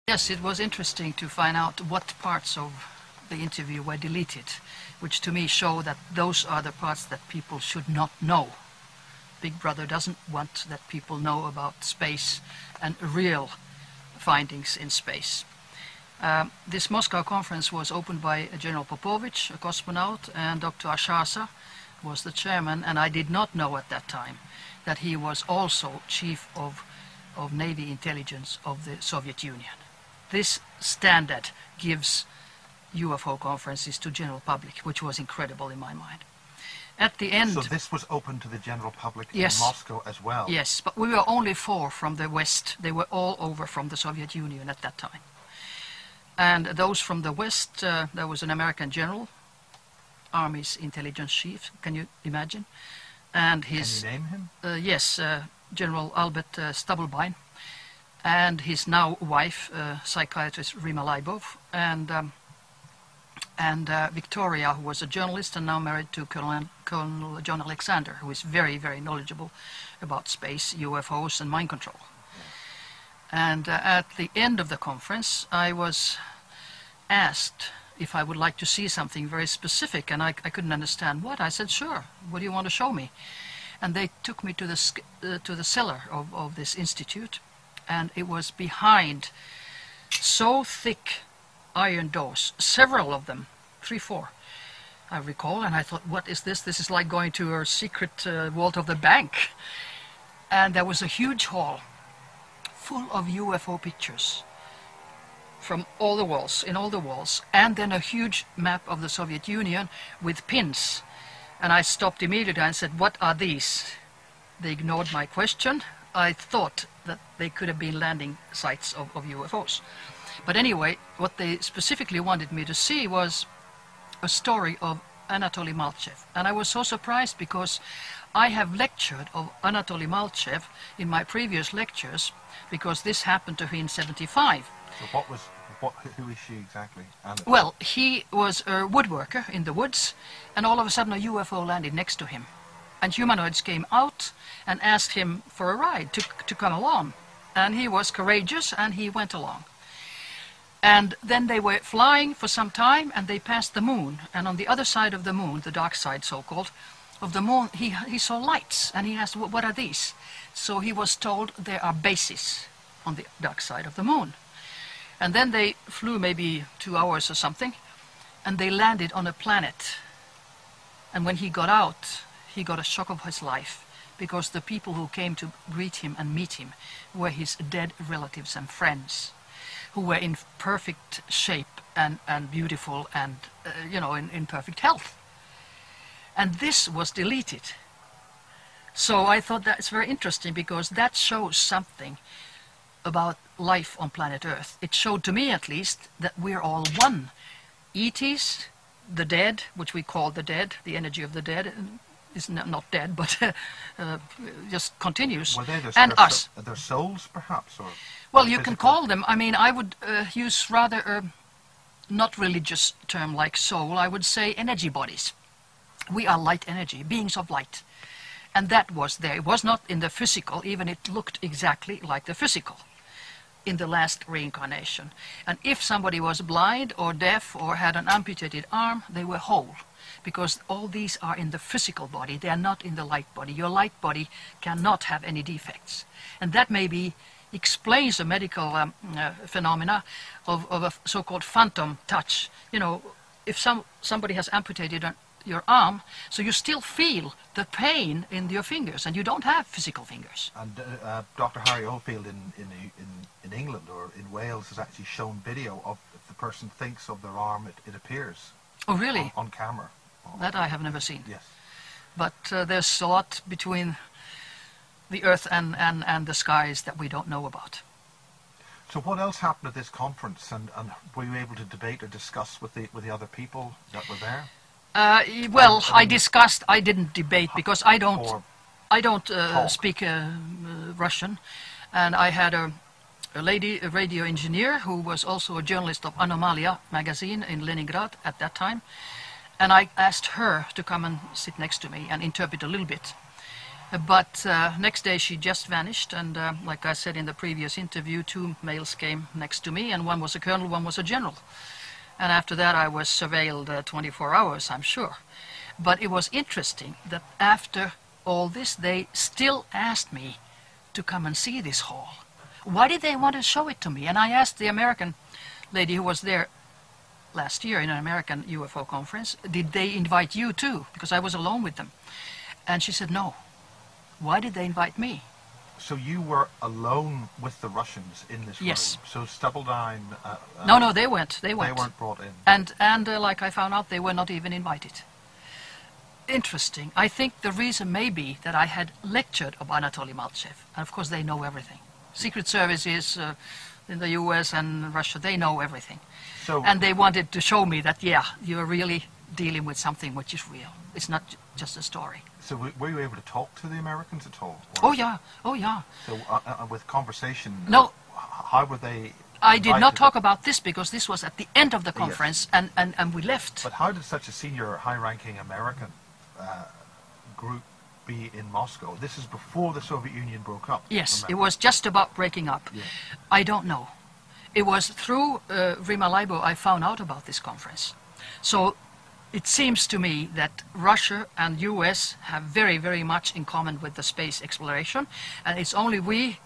Yes, it was interesting to find out what parts of the interview were deleted, which to me show that those are the parts that people should not know. Big Brother doesn't want that people know about space and real findings in space. This Moscow conference was opened by General Popovich, a cosmonaut, and Dr. Ashasa was the chairman, and I did not know at that time that he was also chief of Navy intelligence of the Soviet Union. This standard gives UFO conferences to general public, which was incredible in my mind. At the end... So this was open to the general public in Yes. Moscow as well? Yes, but we were only 4 from the West. They were all over from the Soviet Union at that time. And those from the West, there was an American general, Army's intelligence chief, can you imagine? And his... Can you name him? Yes, General Albert Stubblebine, and his now wife, psychiatrist Rima Leibov, and Victoria, who was a journalist and now married to Colonel John Alexander, who is very, very knowledgeable about space, UFOs, and mind control. And at the end of the conference, I was asked if I would like to see something very specific, and I couldn't understand what. I said, sure, what do you want to show me? And they took me to the cellar of this institute, and it was behind so thick iron doors, several of them, 3, 4, I recall, and I thought, what is this? This is like going to a secret vault of the bank. And there was a huge hall full of UFO pictures from all the walls, in all the walls, and then a huge map of the Soviet Union with pins. And I stopped immediately and said, what are these? They ignored my question. I thought that they could have been landing sites of UFOs. But anyway, what they specifically wanted me to see was a story of Anatoly Malchev. And I was so surprised because I have lectured of Anatoly Malchev in my previous lectures, because this happened to him in 75. So who is she exactly? Well, he was a woodworker in the woods, and all of a sudden a UFO landed next to him. And humanoids came out and asked him for a ride, to come along. And he was courageous, and he went along. And then they were flying for some time, and they passed the moon. And on the other side of the moon, the dark side so-called, of the moon, he saw lights, and he asked, what are these? So he was told there are bases on the dark side of the moon. And then they flew maybe 2 hours or something, and they landed on a planet. And when he got out, he got a shock of his life, because the people who came to greet him and meet him were his dead relatives and friends, who were in perfect shape and beautiful and, in perfect health. And this was deleted. So I thought that's very interesting, because that shows something about life on planet Earth. It showed to me, at least, that we're all one. ETs, the dead, which we call the dead, the energy of the dead, is not dead, but just continues, and us. Their souls, perhaps? Or well, you can call them. I mean, I would use rather a not religious term like soul. I would say energy bodies. We are light energy, beings of light. And that was there. It was not in the physical, even it looked exactly like the physical in the last reincarnation. And if somebody was blind or deaf or had an amputated arm, they were whole. Because all these are in the physical body, they are not in the light body. Your light body cannot have any defects. And that maybe explains the medical phenomena of a so-called phantom touch. You know, if somebody has amputated your arm, so you still feel the pain in your fingers, and you don't have physical fingers. And Dr. Harry Oldfield in England or in Wales has actually shown video of, if the person thinks of their arm, it appears. Oh, really? On camera. That I have never seen. Yes. But there's a lot between the earth and the skies that we don't know about. So what else happened at this conference, and were you able to debate or discuss with the other people that were there? Well, I discussed. I didn't debate because I don't speak Russian, and I had a lady, a radio engineer, who was also a journalist of Anomalia magazine in Leningrad at that time, and I asked her to come and sit next to me and interpret a little bit. But next day she just vanished, and like I said in the previous interview, 2 males came next to me, and one was a colonel, one was a general. And after that I was surveilled 24 hours, I'm sure. But it was interesting that after all this, they still asked me to come and see this hall. Why did they want to show it to me? And I asked the American lady who was there last year in an American UFO conference, did they invite you too? Because I was alone with them. And she said, no. Why did they invite me? So you were alone with the Russians in this Yes. room? So Stubbeldine... No, they went. They weren't brought in? And like I found out, they were not even invited. Interesting. I think the reason may be that I had lectured of Anatoly Malchev. And of course they know everything. Secret services in the US and Russia, they know everything. So, and they wanted to show me that, yeah, you're really dealing with something which is real. It's not just a story. So were you able to talk to the Americans at all? Oh yeah, oh yeah. So with conversation, no, how were they? I did not talk about this because this was at the end of the conference, yes. and we left. But how did such a senior, high-ranking American group be in Moscow? This is before the Soviet Union broke up. Yes, remember? it was just about breaking up. Yeah. I don't know. It was through Rima Leibo I found out about this conference. So it seems to me that Russia and US have very, very much in common with the space exploration, and it's only we,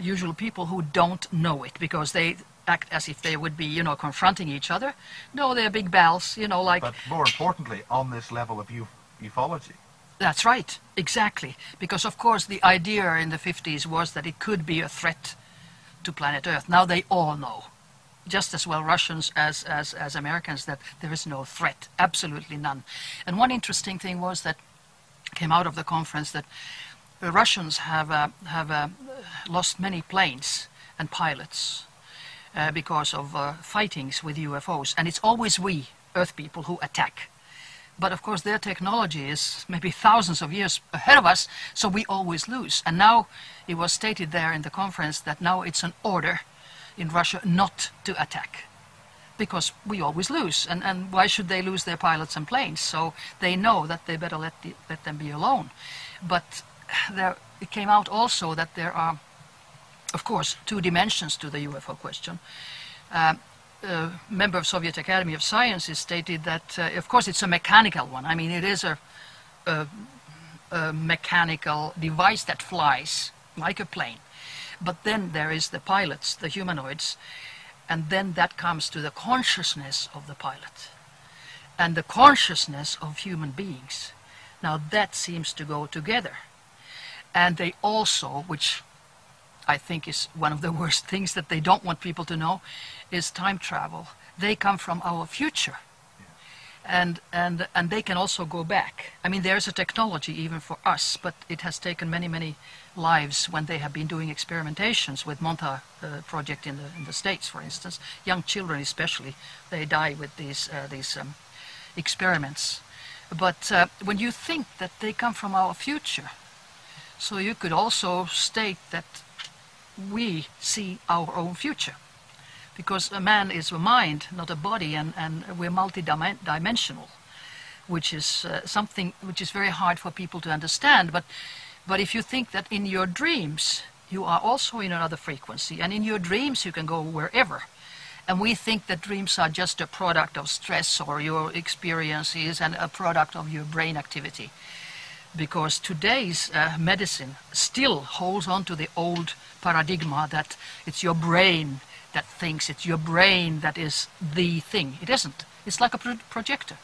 usual people, who don't know it, because they act as if they would be, you know, confronting each other. No, they're big pals, you know, like... But more importantly, on this level of ufology. That's right, exactly. Because, of course, the idea in the 50s was that it could be a threat to planet Earth. Now they all know, just as well Russians as Americans, that there is no threat, absolutely none. And one interesting thing was that came out of the conference, that the Russians have lost many planes and pilots because of fightings with UFOs. And it's always we, Earth people, who attack. But of course their technology is maybe thousands of years ahead of us, so we always lose. And now it was stated there in the conference that now it's an order in Russia not to attack, because we always lose. And why should they lose their pilots and planes? So they know that they better let them be alone. But it came out also that there are, of course, 2 dimensions to the UFO question. A member of Soviet Academy of Sciences stated that, of course, it's a mechanical one. I mean, it is a mechanical device that flies like a plane. But then there is the pilots, the humanoids, and then that comes to the consciousness of the pilot and the consciousness of human beings. Now that seems to go together. And they also, which I think is one of the worst things that they don't want people to know, is time travel. They come from our future. And they can also go back. I mean, there's a technology even for us, but it has taken many, many lives when they have been doing experimentations with Monta project in the States, for instance. Young children especially, they die with these experiments. But when you think that they come from our future, so you could also state that we see our own future. Because a man is a mind, not a body, and we're multi-dimensional, which is something which is very hard for people to understand. But if you think that in your dreams you are also in another frequency, and in your dreams you can go wherever, and we think that dreams are just a product of stress or your experiences and a product of your brain activity, because today's medicine still holds on to the old paradigm that it's your brain that thinks, it's your brain that is the thing. It isn't. It's like a projector.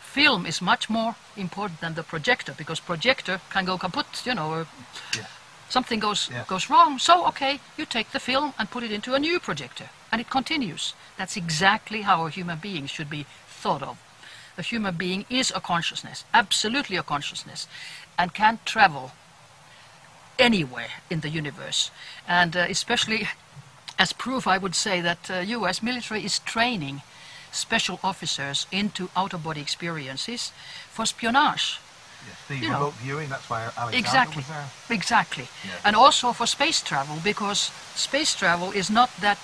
Film is much more important than the projector, because projector can go kaput, you know, or something goes wrong. So, okay, you take the film and put it into a new projector, and it continues. That's exactly how a human being should be thought of. A human being is a consciousness, absolutely a consciousness, and can travel anywhere in the universe. And especially as proof, I would say that US military is training special officers into out-of-body experiences for espionage. Yes, the remote viewing, that's why Alexander was there. Exactly. Yes. And also for space travel, because space travel is not that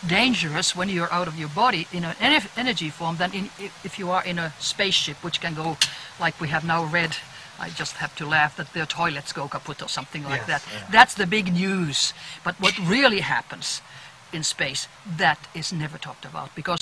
dangerous when you're out of your body in an energy form than if you are in a spaceship, which can go, like we have now read I just have to laugh that their toilets go kaput or something like Yes, that. yeah. That's the big news. But what really happens in space, that is never talked about, because